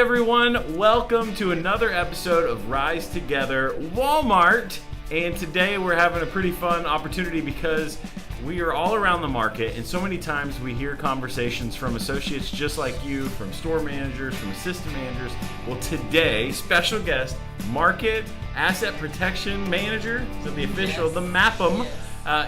everyone, welcome to another episode of Rise Together Walmart. And today we're having a pretty fun opportunity because we are all around the market, and so many times we hear conversations from associates just like you, from store managers, from assistant managers. Well, today, special guest, Market Asset Protection Manager, so the official, the MAPM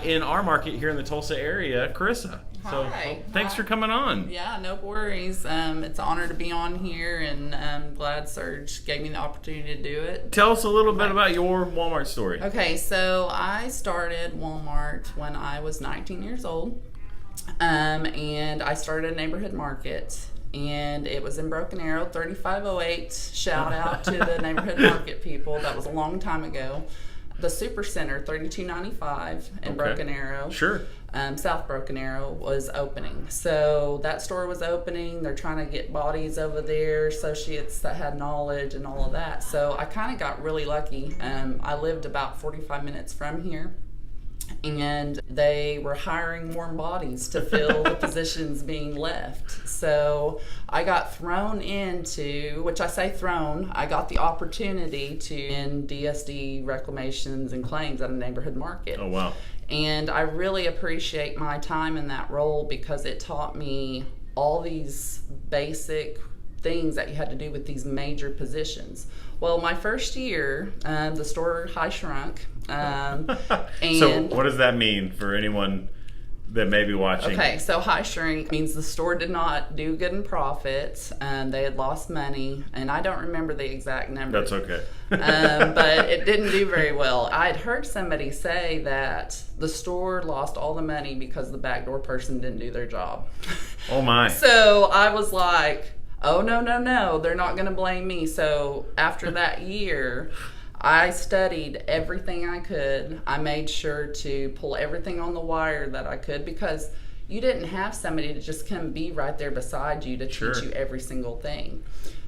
in our market here in the Tulsa area, Karissa. So thanks for coming on. Yeah, no worries. It's an honor to be on here, and I'm glad Serge gave me the opportunity to do it. Tell us a little bit about your Walmart story. Okay, so I started Walmart when I was 19 years old, and I started a neighborhood market, and it was in Broken Arrow, 3508. Shout out to the neighborhood market people. That was a long time ago. The Super Center, 3295 in Broken Arrow. Sure. South Broken Arrow was opening. So that store was opening. They're trying to get bodies over there, associates that had knowledge and all of that. So I kind of got really lucky. I lived about 45 minutes from here, and they were hiring more bodies to fill the positions being left. So I got thrown into, which I say thrown, I got the opportunity to in DSD reclamations and claims at a neighborhood market. Oh, wow. And I really appreciate my time in that role because it taught me all these basic things that you had to do with these major positions. Well, my first year, the store high shrunk. And so what does that mean for anyone that may be watching? Okay, so high shrink means the store did not do good in profits, and they had lost money, and I don't remember the exact number. That's okay. But it didn't do very well. I had heard somebody say that the store lost all the money because the backdoor person didn't do their job. Oh my. So I was like, oh, no, they're not going to blame me. So after that year, I studied everything I could. I made sure to pull everything on the wire that I could because you didn't have somebody to just come be right there beside you to teach you every single thing.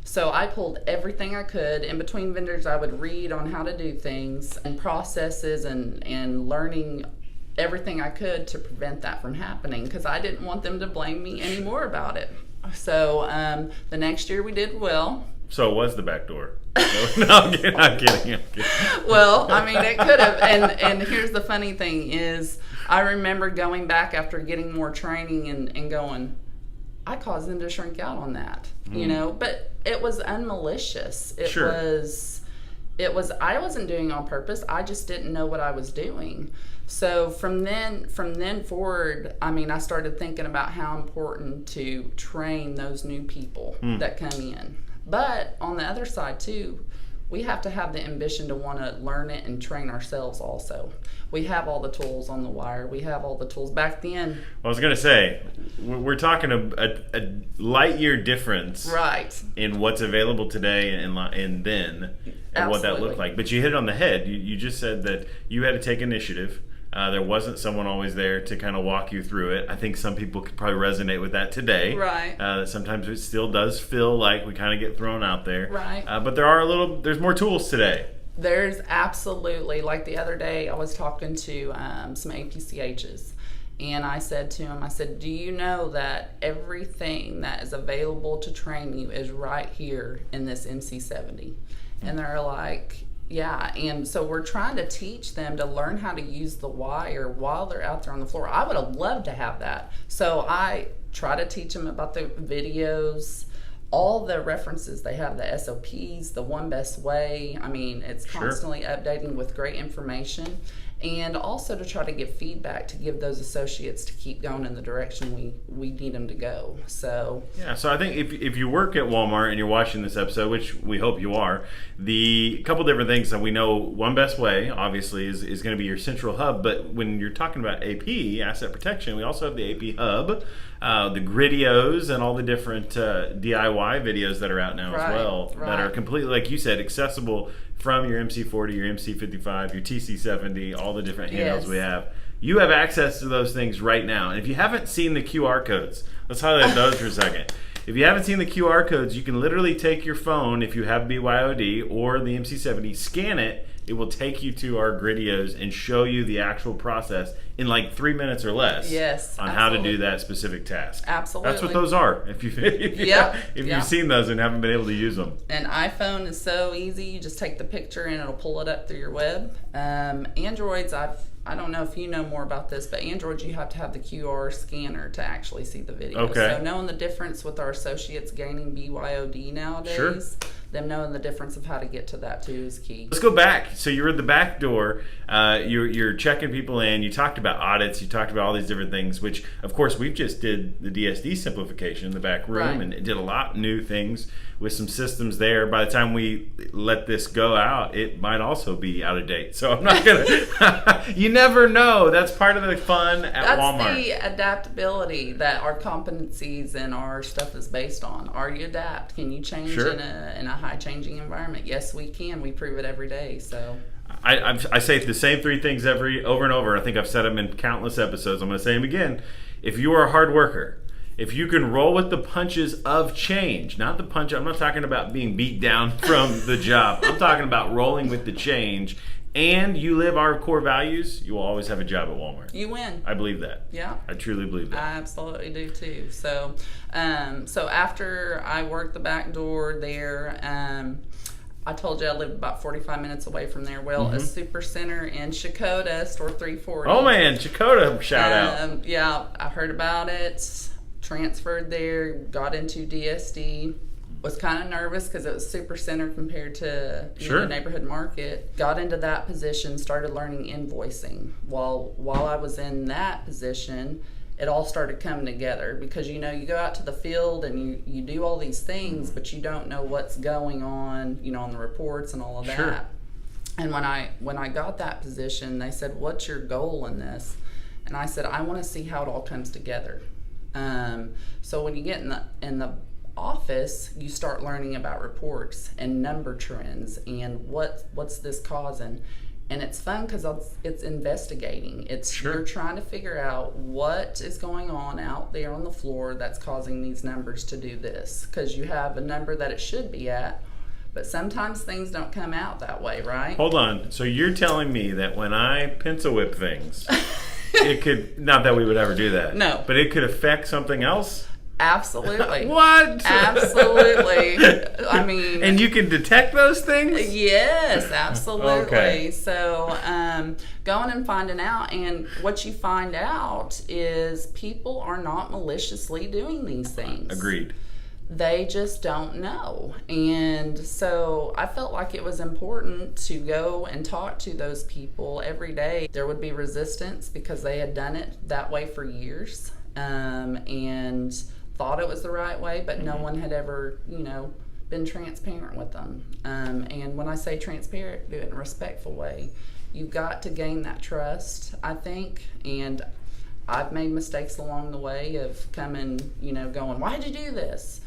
So I pulled everything I could. In between vendors, I would read on how to do things and processes and learning everything I could to prevent that from happening because I didn't want them to blame me anymore about it. So the next year we did well. So it was the back door. No, I'm kidding. Well, I mean, it could have. And here's the funny thing is I remember going back after getting more training and going, I caused them to shrink out on that, you know, but it was unmalicious. It was, I wasn't doing it on purpose. I just didn't know what I was doing. So from then forward, I mean, I started thinking about how important to train those new people that come in. But on the other side too, we have to have the ambition to want to learn it and train ourselves also. We have all the tools on the wire. We have all the tools. Back then... I was going to say, we're talking a light year difference in what's available today and then and what that looked like. But you hit it on the head. You just said that you had to take initiative. There wasn't someone always there to kind of walk you through it. I think some people could probably resonate with that today. Right. Sometimes it still does feel like we kind of get thrown out there. Right. But there's more tools today. There's absolutely, like the other day I was talking to some APCHs, and I said to them, do you know that everything that is available to train you is right here in this MC70? And they're like, yeah, and so we're trying to teach them to learn how to use the wire while they're out there on the floor. I would have loved to have that. So I try to teach them about the videos, all the references. They have the SOPs, the one best way. I mean, it's constantly updating with great information. And also to try to give feedback to give those associates to keep going in the direction we need them to go. So yeah, so I think if you work at Walmart and you're watching this episode, which we hope you are, the couple different things that we know, One Best Way obviously is going to be your central hub, but when you're talking about AP, asset protection, we also have the AP hub, the Gridios and all the different DIY videos that are out now as well, that are completely, like you said, accessible from your MC40, your MC55, your TC70, all the different handhelds we have. You have access to those things right now. And if you haven't seen the QR codes, let's highlight those for a second. If you haven't seen the QR codes, you can literally take your phone, if you have BYOD or the MC70, scan it, it will take you to our Gridios and show you the actual process in like 3 minutes or less. Yes, on absolutely. how to do that specific task. Absolutely. That's what those are. If you've seen those and haven't been able to use them. An iPhone is so easy. You just take the picture and it'll pull it up through your web. Androids, I don't know if you know more about this, but Androids, you have to have the QR scanner to actually see the video. Okay. So knowing the difference with our associates gaining BYOD nowadays, Sure. them knowing the difference of how to get to that too is key. Let's go back. So you're at the back door. You're checking people in. You talked about audits. You talked about all these different things, which, of course, we've just did the DSD simplification in the back room, Right. and it did a lot new things with some systems there. By the time we let this go out, it might also be out of date. So I'm not going to... You never know. That's part of the fun at Walmart. That's the adaptability that our competencies and our stuff is based on. Are you adapt? Can you change Sure. in a high changing environment? Yes, we can. We prove it every day. So I say the same three things over and over. I think I've said them in countless episodes. I'm going to say them again. If you are a hard worker, if you can roll with the punches of change, not the punch, I'm not talking about being beat down from the job. I'm talking about rolling with the change, and you live our core values, you will always have a job at Walmart. you win. I believe that. Yeah. I truly believe that. I absolutely do too. So, so after I worked the back door there, I told you I lived about 45 minutes away from there. Well, a super center in Shakota, store 340. Oh man, Chakota, shout out. Yeah, I heard about it, transferred there, got into DSD. Was kind of nervous because it was super center compared to Sure. neighborhood market. Got into that position, started learning invoicing. While I was in that position, it all started coming together because you go out to the field and you do all these things, but you don't know what's going on, on the reports and all of that. Sure. And when I got that position, they said, "What's your goal in this?" And I said, "I want to see how it all comes together." So when you get in the office, you start learning about reports and number trends and what's this causing. And it's fun because it's investigating. Sure. You're trying to figure out what is going on out there on the floor that's causing these numbers to do this. Because you have a number that it should be at, but sometimes things don't come out that way, right? Hold on. So you're telling me that when I pencil whip things, it could, not that we would ever do that. No. But it could affect something else? Absolutely. What? Absolutely. I mean... And you can detect those things? Yes, absolutely. Okay. So going and finding out, and what you find out is people are not maliciously doing these things. Agreed. They just don't know. And so I felt like it was important to go and talk to those people every day. There would be resistance because they had done it that way for years, and thought it was the right way, but no one had ever, been transparent with them. And when I say transparent, do it in a respectful way. You've got to gain that trust, I think. And I've made mistakes along the way of coming, going, "Why did you do this?"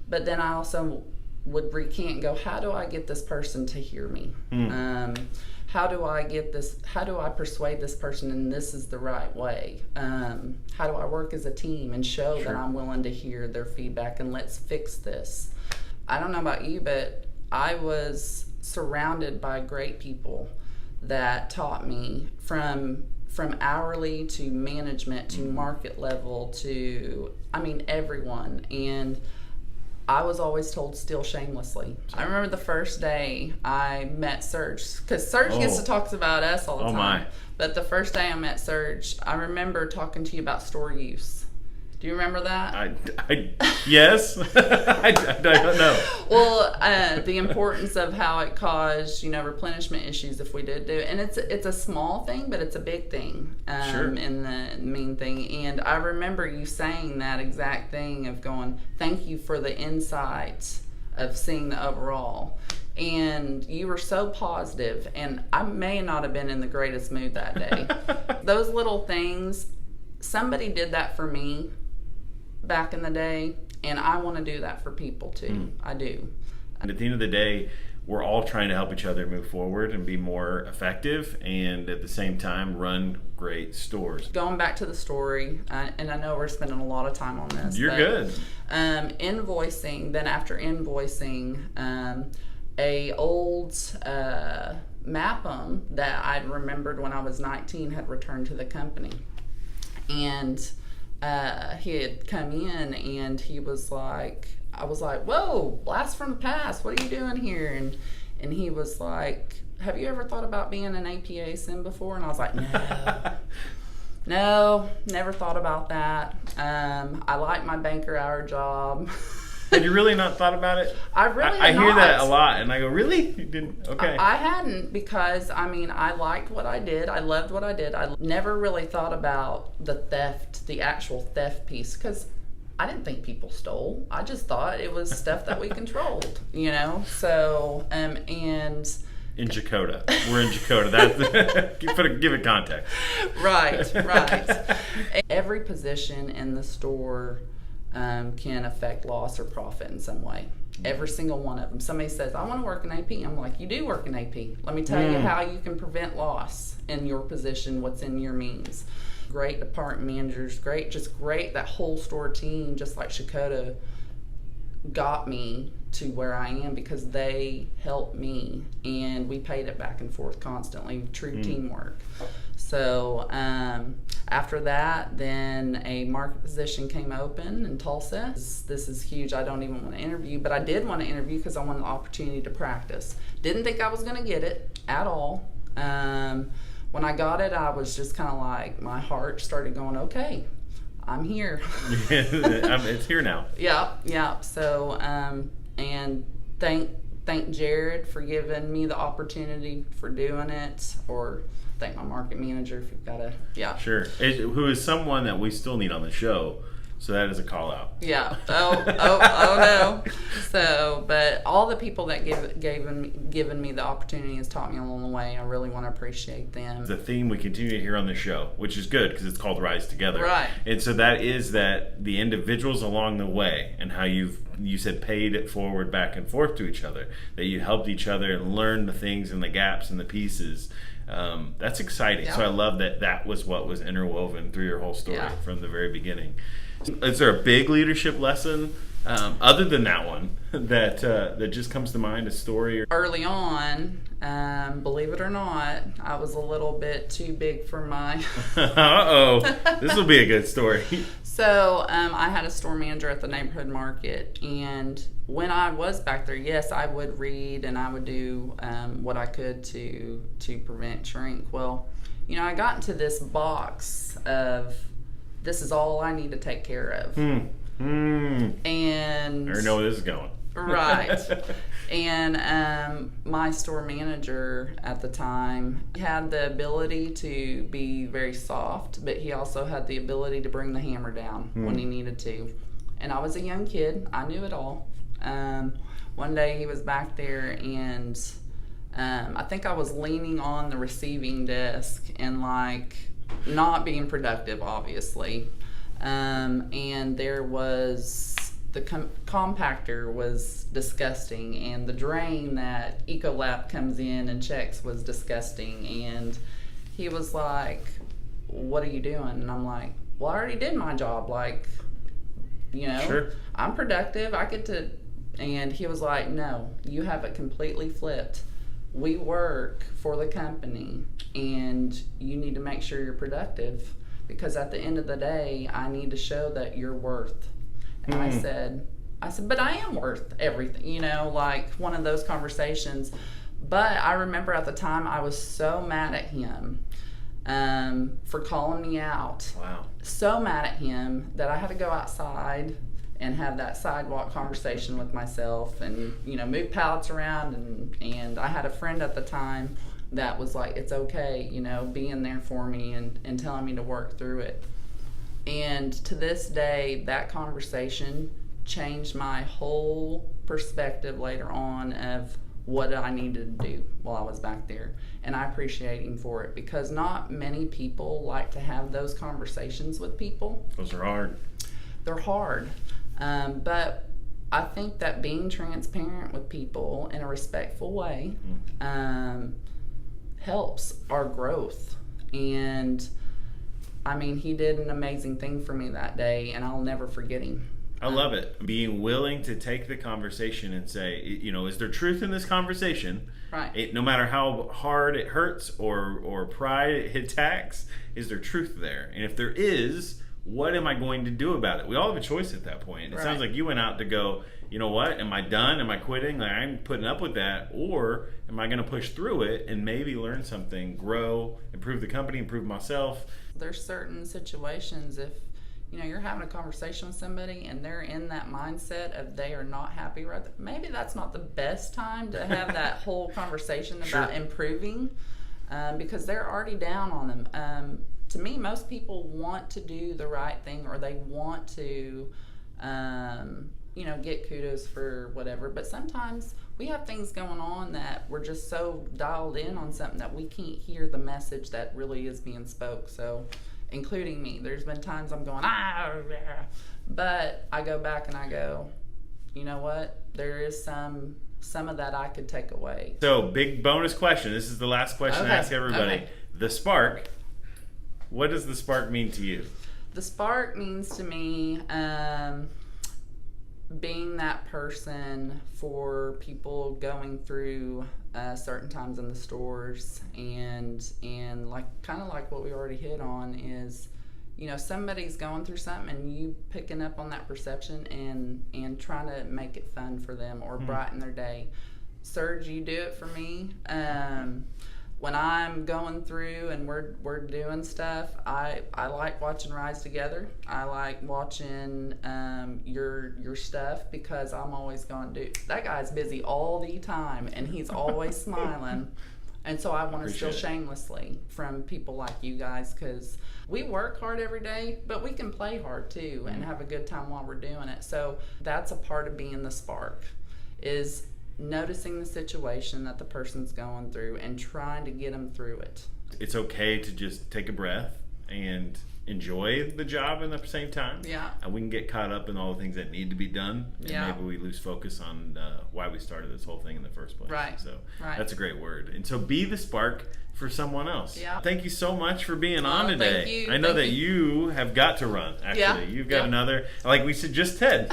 But then I also would recant and go, "How do I get this person to hear me? How do I get this? How do I persuade this person and this is the right way? How do I work as a team and show that I'm willing to hear their feedback and let's fix this?" I don't know about you, but I was surrounded by great people that taught me from hourly to management to market level to, everyone. And I was always told steal shamelessly. I remember the first day I met Serge, because Serge gets to talk about us all the time. My. But the first day I met Serge, I remember talking to you about store use. Do you remember that? Yes. I don't know. Well, the importance of how it caused, replenishment issues if we did do it. And it's a small thing, but it's a big thing in the main thing. And I remember you saying that exact thing of going, "Thank you for the insight of seeing the overall." And you were so positive, and I may not have been in the greatest mood that day. Those little things, somebody did that for me back in the day, and I want to do that for people too. I do. And at the end of the day, we're all trying to help each other move forward and be more effective, and at the same time run great stores. Going back to the story, and I know we're spending a lot of time on this. You're good. Invoicing, then after invoicing, a old MAPM that I'd remembered when I was 19 had returned to the company. And he had come in and he was like, I was like, whoa, blast from the past. What are you doing here? And he was like, have you ever thought about being an APA sim before? And I was like, no. No, never thought about that. I like my banker hour job. Had you really not thought about it? I hear that a lot, and I go, really? You didn't? Okay. I hadn't, because, I mean, I liked what I did. I loved what I did. I never really thought about the theft, the actual theft piece, because I didn't think people stole. I just thought it was stuff that we controlled, you know? So, and... In Dakota. We're in Dakota. That's give it context. Right. Every position in the store can affect loss or profit in some way. Every single one of them. Somebody says, I want to work in AP. I'm like, you do work in AP. Let me tell you how you can prevent loss in your position, what's in your means. Great department managers, great. That whole store team, just like Shakota, got me to where I am because they helped me, and we paid it back and forth constantly. True teamwork. So after that, then a market position came open in Tulsa. This is huge. I don't even want to interview, but I did want to interview because I wanted the opportunity to practice. Didn't think I was going to get it at all. When I got it, I was just kind of like, my heart started going, okay, I'm here. It's here now. Yeah. So, and thank Jared for giving me the opportunity for doing it, or thank my market manager if you've got to, Sure. Who is someone that we still need on the show. So that is a call out. Yeah. Oh no. So, but all the people that given me the opportunity has taught me along the way. I really want to appreciate them. The theme we continue to hear on the show, which is good because it's called Rise Together. Right. And so that is that the individuals along the way and how you said paid it forward back and forth to each other, that you helped each other and learned the things and the gaps and the pieces. That's exciting. Yeah. So I love that was what was interwoven through your whole story from the very beginning. Is there a big leadership lesson other than that one that just comes to mind, a story? Early on, believe it or not, I was a little bit too big for my... Uh-oh. This will be a good story. So I had a store manager at the neighborhood market, and when I was back there, yes, I would read and I would do what I could to prevent shrink. Well, I got into this box of, this is all I need to take care of. And I already know where this is going. Right. And my store manager at the time had the ability to be very soft, but he also had the ability to bring the hammer down when he needed to. And I was a young kid. I knew it all. One day he was back there, and I think I was leaning on the receiving desk and not being productive, obviously. And there was the compactor was disgusting, and the drain that Ecolab comes in and checks was disgusting. And he was like, what are you doing? And I'm like, well, I already did my job. Sure. I'm productive. I get to. And he was like, no, you have it completely flipped. We work for the company, and you need to make sure you're productive, because at the end of the day, I need to show that you're worth. And I said, but I am worth everything, one of those conversations. But I remember at the time I was so mad at him for calling me out. Wow. So mad at him that I had to go outside and have that sidewalk conversation with myself and, move pallets around. And I had a friend at the time that was like, it's okay, being there for me and telling me to work through it. And to this day, that conversation changed my whole perspective later on of what I needed to do while I was back there. And I appreciate him for it, because not many people like to have those conversations with people. Those are hard. They're hard. But I think that being transparent with people in a respectful way helps our growth. And I mean, he did an amazing thing for me that day, and I'll never forget him. I love it. Being willing to take the conversation and say, is there truth in this conversation? Right. No matter how hard it hurts or pride it attacks, is there truth there? And if there is, what am I going to do about it? We all have a choice at that point. It sounds like you went out to go, you know what? Am I done? Am I quitting? Like, I'm putting up with that. Or am I going to push through it and maybe learn something, grow, improve the company, improve myself? There's certain situations if you're having a conversation with somebody and they're in that mindset of they are not happy right there, maybe that's not the best time to have that whole conversation about improving, because they're already down on them. To me, most people want to do the right thing, or they want to get kudos for whatever, but sometimes we have things going on that we're just so dialed in on something that we can't hear the message that really is being spoke. So including me, there's been times I'm going, but I go back and I go, you know what, there is some of that I could take away. So big bonus question, this is the last question I ask everybody. The spark, what does the spark mean to you? The spark means to me being that person for people going through certain times in the stores, and like kind of like what we already hit on is, somebody's going through something and you picking up on that perception and trying to make it fun for them or brighten their day. Serge, you do it for me. When I'm going through and we're doing stuff, I like watching Rise Together. I like watching your stuff, because I'm always going to do, that guy's busy all the time and he's always smiling. And so I want to steal shamelessly from people like you guys, because we work hard every day, but we can play hard too and have a good time while we're doing it. So that's a part of being the spark, is noticing the situation that the person's going through and trying to get them through it. It's okay to just take a breath and enjoy the job at the same time. Yeah. And we can get caught up in all the things that need to be done. And maybe we lose focus on why we started this whole thing in the first place. Right. So that's a great word. And so be the spark for someone else. Yeah. Thank you so much for being on today. Thank you. I know that you have got to run, actually. Yeah. You've got another, like we said, just Ted.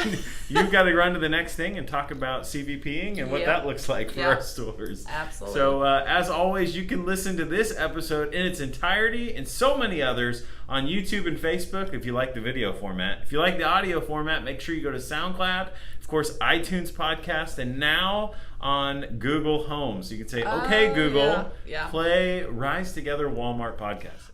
You've got to run to the next thing and talk about CVPing and what that looks like for our stores. Absolutely. So as always, you can listen to this episode in its entirety and so many others on YouTube and Facebook if you like the video format. If you like the audio format, make sure you go to SoundCloud, of course, iTunes Podcast, and now on Google Home. So you can say, okay, Google, play Rise Together Walmart Podcast.